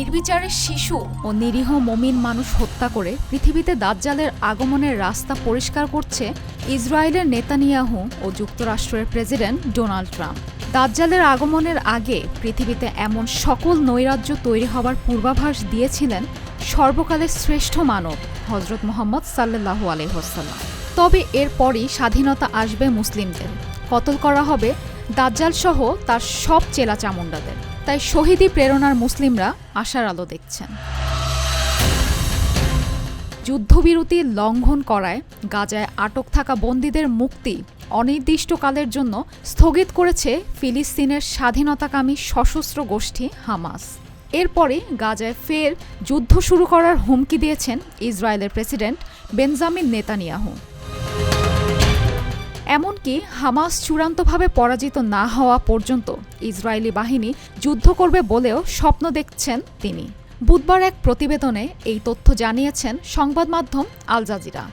নির্বিচারে শিশু ও নিরীহ মমিন মানুষ হত্যা করে পৃথিবীতে দাজ্জালের আগমনের রাস্তা পরিষ্কার করছে ইসরায়েলের নেতানিয়াহু ও যুক্তরাষ্ট্রের প্রেসিডেন্ট ডোনাল্ড ট্রাম্প। দাজ্জালের আগমনের আগে পৃথিবীতে এমন সকল নৈরাজ্য তৈরি হবার পূর্বাভাস দিয়েছিলেন সর্বকালের শ্রেষ্ঠ মানব হজরত মুহাম্মদ সাল্লাল্লাহু আলাইহি ওয়াসাল্লাম। তবে এরপরই স্বাধীনতা আসবে মুসলিমদের, কতল করা হবে দাজ্জাল সহ তার সব চেলা চামুন্ডাদের। তাই শহীদি প্রেরণার মুসলিমরা আশার আলো দেখছেন। যুদ্ধবিরতি লঙ্ঘন করায় গাজায় আটক থাকা বন্দীদের মুক্তি অনির্দিষ্টকালের জন্য স্থগিত করেছে ফিলিস্তিনের স্বাধীনতাকামী সশস্ত্র গোষ্ঠী হামাস। এরপরে গাজায় ফের যুদ্ধ শুরু করার হুমকি দিয়েছেন ইসরায়েলের প্রেসিডেন্ট বেঞ্জামিন নেতানিয়াহু। এমনকি হামাস চূড়ান্তভাবে পরাজিত না হওয়া পর্যন্ত ইসরায়েলি বাহিনী যুদ্ধ করবে বলেও স্বপ্ন দেখছেন তিনি। বুধবার এক প্রতিবেদনে এই তথ্য জানিয়েছেন সংবাদ মাধ্যম আল জাজিরা।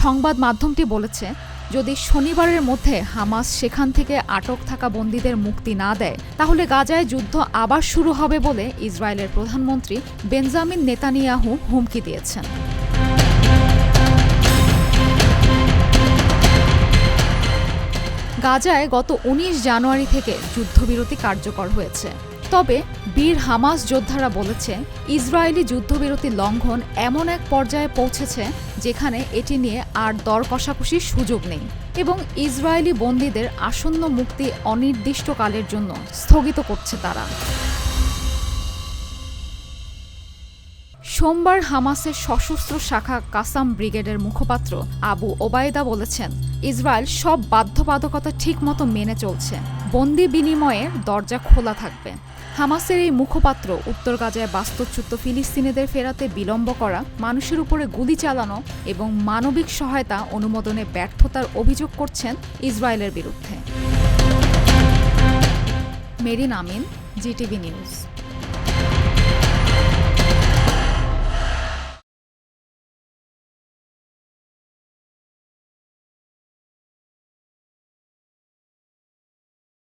সংবাদ মাধ্যমটি বলেছে, যদি শনিবারের মধ্যে হামাস সেখান থেকে আটক থাকা বন্দীদের মুক্তি না দেয়, তাহলে গাজায় যুদ্ধ আবার শুরু হবে বলে ইসরায়েলের প্রধানমন্ত্রী বেঞ্জামিন নেতানিয়াহু হুমকি দিয়েছেন। গাজায় গত ১৯ জানুয়ারি থেকে যুদ্ধবিরতি কার্যকর হয়েছে। তবে বীর হামাস যোদ্ধারা বলেছে, ইসরায়েলি যুদ্ধবিরতি লঙ্ঘন এমন এক পর্যায়ে পৌঁছেছে যেখানে এটি নিয়ে আর দর কষাকষির সুযোগ নেই এবং ইসরায়েলি বন্দীদের আসন্ন মুক্তি অনির্দিষ্টকালের জন্য স্থগিত করছে তারা। সোমবার হামাসের সশস্ত্র শাখা কাসাম ব্রিগেডের মুখপাত্র আবু ওবায়দা বলেছেন, ইসরায়েল সব বাধ্যবাধকতা ঠিকমতো মেনে চলছে, বন্দি বিনিময়ের দরজা খোলা থাকবে। হামাসের এই মুখপাত্র উত্তর গাজায় বাস্তুচ্যুত ফিলিস্তিনিদের ফেরাতে বিলম্ব করা, মানুষের উপরে গুলি চালানো এবং মানবিক সহায়তা অনুমোদনে ব্যর্থতার অভিযোগ করছেন ইসরায়েলের বিরুদ্ধে। মেরিন আমিন, জিটিভি নিউজ।